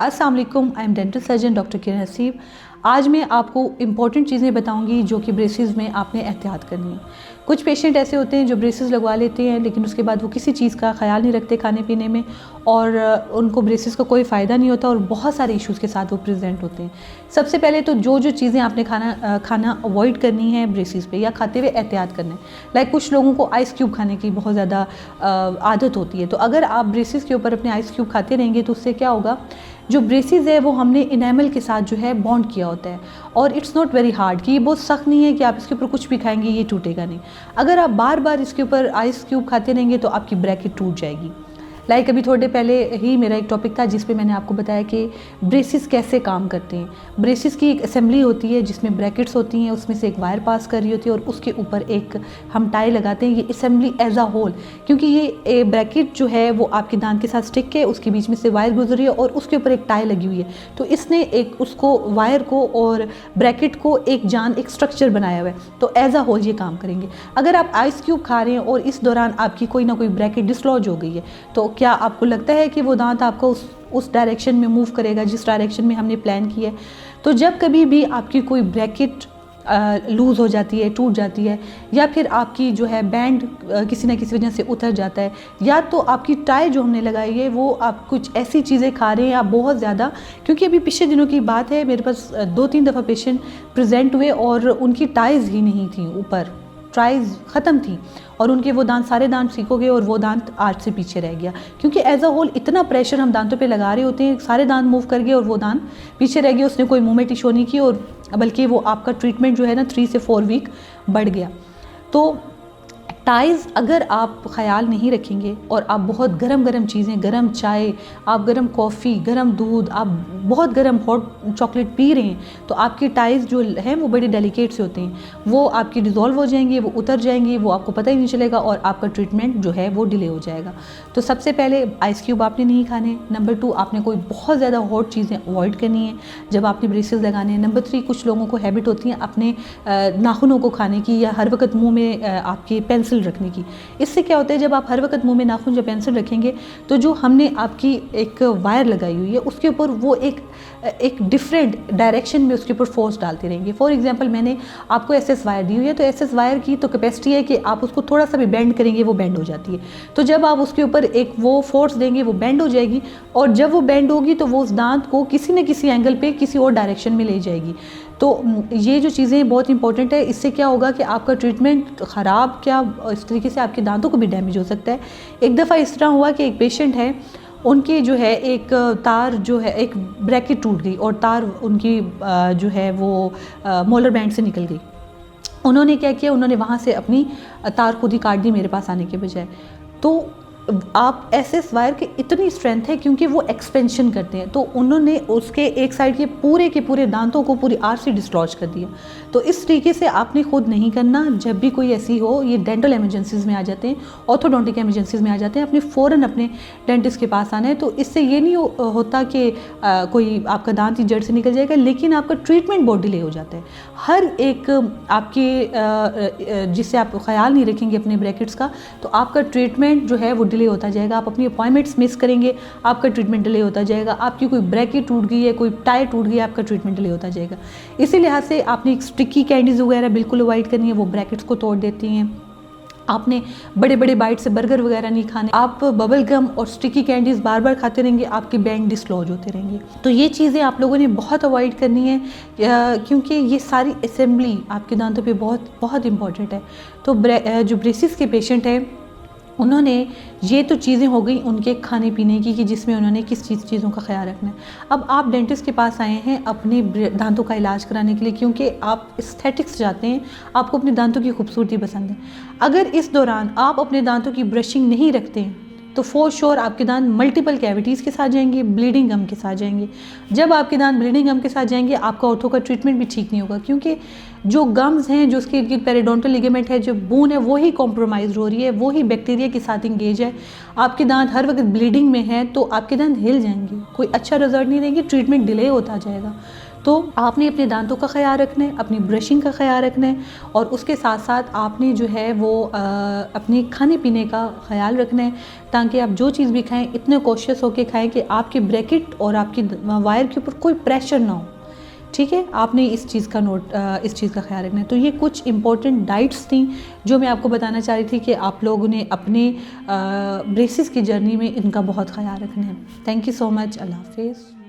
अस्सलाम वालेकुम, I am dental surgeon doctor Kiran Haseeb. आज मैं आपको इम्पॉर्टेंट चीज़ें बताऊंगी जो कि ब्रेसेस में आपने एहतियात करनी है। कुछ पेशेंट ऐसे होते हैं जो ब्रेसेस लगवा लेते हैं लेकिन उसके बाद वो किसी चीज़ का ख्याल नहीं रखते खाने पीने में और उनको ब्रेसेस का कोई फ़ायदा नहीं होता और बहुत सारे इश्यूज़ के साथ वो प्रेजेंट होते हैं। सबसे पहले तो जो चीज़ें आपने खाना अवॉइड करनी है ब्रेसेस पे या खाते हुए एहतियात करना है। लाइक कुछ लोगों को आइस क्यूब खाने की बहुत ज़्यादा आदत होती है, तो अगर आप ब्रेसेस के ऊपर अपने आइस क्यूब खाते रहेंगे तो उससे क्या होगा, जो ब्रेसेस है वो हमने इनेमल के साथ जो है बॉन्ड किया होता है और इट्स नॉट वेरी हार्ड, कि ये बहुत सख्त नहीं है कि आप इसके ऊपर कुछ भी खाएंगे ये टूटेगा नहीं। अगर आप बार बार इसके ऊपर आइस क्यूब खाते रहेंगे तो आपकी ब्रैकेट टूट जाएगी। लाइक अभी थोड़े पहले ही मेरा एक टॉपिक था जिस पे मैंने आपको बताया कि ब्रेसेस कैसे काम करते हैं। ब्रेसेस की एक असेंबली होती है जिसमें ब्रैकेट्स होती हैं, उसमें से एक वायर पास कर रही होती है और उसके ऊपर एक हम टाई लगाते हैं। ये असेंबली एज अ होल, क्योंकि ये ब्रैकेट जो है वो आपके दांत के साथ स्टिक है, उसके बीच में से वायर गुजर रही है और उसके ऊपर एक टाई लगी हुई है, तो इसने एक उसको वायर को और ब्रैकेट को एक स्ट्रक्चर बनाया हुआ है, तो एज अ होल ये काम करेंगे। अगर आप आइस क्यूब खा रहे हैं और इस दौरान आपकी कोई ना कोई ब्रैकेट डिसलॉज हो गई है, तो क्या आपको लगता है कि वो दांत आपका उस डायरेक्शन में मूव करेगा जिस डायरेक्शन में हमने प्लान किया है? तो जब कभी भी आपकी कोई ब्रैकेट लूज़ हो जाती है, टूट जाती है, या फिर आपकी जो है बैंड किसी न किसी वजह से उतर जाता है, या तो आपकी टाई जो हमने लगाई है वो आप कुछ ऐसी चीज़ें खा रहे हैं आप बहुत ज़्यादा, क्योंकि अभी पिछले दिनों की बात है, मेरे पास 2-3 दफ़ा पेशेंट प्रेजेंट हुए और उनकी टाइज़ ही नहीं थी, ऊपर ट्राइज ख़त्म थी और उनके वो दांत सारे दांत ठीक हो गए और वो दांत आज से पीछे रह गया, क्योंकि एज अ होल इतना प्रेशर हम दांतों पे लगा रहे होते हैं, सारे दांत मूव कर गए और वो दांत पीछे रह गए। उसने कोई मूवमेंट इशू नहीं की और बल्कि वो आपका ट्रीटमेंट जो है ना 3 से 4 वीक बढ़ गया। तो टाइज़ अगर आप ख्याल नहीं रखेंगे और आप बहुत गरम चीज़ें, गरम चाय, आप गरम कॉफ़ी, गरम दूध, आप बहुत गरम हॉट चॉकलेट पी रहे हैं, तो आपकी टाइज़ जो हैं वो बड़े डेलिकेट से होते हैं, वो आपकी डिज़ोल्व हो जाएंगी, वो उतर जाएंगी, वो आपको पता ही नहीं चलेगा और आपका ट्रीटमेंट जो है वो डिले हो जाएगा। तो सबसे पहले आइस क्यूब आपने नहीं खाने। नंबर 2, आपने कोई बहुत ज़्यादा हॉट चीज़ें अवॉइड करनी है जब आपने ब्रेसेस लगाने हैं। नंबर 3, कुछ लोगों को हैबिट होती है अपने नाखूनों को खाने की या हर वक्त मुँह में आपके पेंसिल रखने की। इससे क्या होता है, जब आप हर वक्त मुंह में नाखून या पेंसिल रखेंगे तो जो हमने आपकी एक वायर लगाई हुई है उसके ऊपर वो एक डिफरेंट डायरेक्शन में उसके ऊपर फोर्स डालते रहेंगे। फॉर एग्जांपल, मैंने आपको एसएस वायर दी हुई है, तो एसएस वायर की तो कैपेसिटी है कि आप उसको थोड़ा सा भी बेंड करेंगे वो बेंड हो जाती है, तो जब आप उसके ऊपर एक वो फोर्स देंगे वो बेंड हो जाएगी और जब वो बेंड होगी तो वो उस दांत को किसी न किसी एंगल पे किसी और डायरेक्शन में ले जाएगी। तो ये जो चीज़ें बहुत इंपॉर्टेंट है, इससे क्या होगा कि आपका ट्रीटमेंट ख़राब, क्या इस तरीके से आपके दांतों को भी डैमेज हो सकता है। एक दफ़ा इस तरह हुआ कि एक पेशेंट है, उनकी जो है एक तार जो है, एक ब्रैकेट टूट गई और तार उनकी जो है वो मोलर बैंड से निकल गई। उन्होंने क्या किया, उन्होंने वहाँ से अपनी तार खुद ही काट दी मेरे पास आने के बजाय। तो आप एसएस वायर की इतनी स्ट्रेंथ है क्योंकि वो एक्सपेंशन करते हैं, तो उन्होंने उसके एक साइड के पूरे दांतों को पूरी आरसी डिस्लॉज कर दिया। तो इस तरीके से आपने खुद नहीं करना। जब भी कोई ऐसी हो, ये डेंटल एमरजेंसीज़ में आ जाते हैं, ऑर्थोडोंटिक एमरजेंसीज़ में आ जाते हैं, अपने फ़ौरन अपने डेंटिस्ट के पास आना है। तो इससे ये नहीं होता कि कोई आपका दांत ही जड़ से निकल जाएगा, लेकिन आपका ट्रीटमेंट बहुत डिले हो जाता है। हर एक आपके जिससे आप ख्याल नहीं रखेंगे अपने ब्रैकेट्स का, तो आपका ट्रीटमेंट जो है वो डिले होता जाएगा। आप अपनी अपॉइंटमेंट्स मिस करेंगे, आपका ट्रीटमेंट डिले होता जाएगा। आपकी कोई ब्रैकेट टूट गई है, कोई टाई टूट गई है, आपका ट्रीटमेंट डिले होता जाएगा। इसी लिहाज से आपने स्टिकी कैंडीज़ वगैरह बिल्कुल अवॉइड करनी है, वो ब्रैकेट्स को तोड़ देती हैं। आपने बड़े बाइट से बर्गर वगैरह नहीं खाने। आप बबल गम और स्टिकी कैंडीज़ बार बार खाते रहेंगे, आपके बैंड डिसलॉज होते रहेंगे। तो ये चीज़ें आप लोगों ने बहुत अवॉइड करनी है, क्योंकि ये सारी असेंबली आपके दांतों पे बहुत इंपॉर्टेंट है। तो जो ब्रेसिस के पेशेंट हैं, उन्होंने ये तो चीज़ें हो गई उनके खाने पीने की कि जिसमें उन्होंने किस चीज़ों का ख्याल रखना है। अब आप डेंटिस्ट के पास आए हैं अपने दांतों का इलाज कराने के लिए, क्योंकि आप एस्थेटिक्स चाहते हैं, आपको अपने दांतों की खूबसूरती पसंद है। अगर इस दौरान आप अपने दांतों की ब्रशिंग नहीं रखते हैं तो फॉर श्योर आपके दांत मल्टीपल कैविटीज़ के साथ जाएंगे, ब्लीडिंग गम के साथ जाएंगे। जब आपके दांत ब्लीडिंग गम के साथ जाएंगे, आपका ऑर्थो का ट्रीटमेंट भी ठीक नहीं होगा, क्योंकि जो गम्स हैं, जो उसके पेरिडोंटल लिगामेंट है, जो बोन है, वो ही कॉम्प्रोमाइज़ हो रही है, वो ही बैक्टीरिया के साथ इंगेज है। आपके दांत हर वक्त ब्लीडिंग में है तो आपके दांत हिल जाएंगे, कोई अच्छा रिजल्ट नहीं देंगे, ट्रीटमेंट डिले होता जाएगा। तो आपने अपने दांतों का ख्याल रखना है, अपनी ब्रशिंग का ख्याल रखना है, और उसके साथ साथ आपने जो है वो अपने खाने पीने का ख्याल रखना है, ताकि आप जो चीज़ भी खाएं इतने कॉशियस होकर खाएं कि आपके ब्रैकेट और आपकी वायर के ऊपर कोई प्रेशर ना हो। ठीक है, आपने इस चीज़ का ख्याल रखना है। तो ये कुछ इंपॉर्टेंट डाइट्स थी जो मैं आपको बताना चाह रही थी कि आप लोगों ने अपने ब्रेसेस की जर्नी में इनका बहुत ख्याल रखना है। Thank you so much. अल्लाह हाफिज़।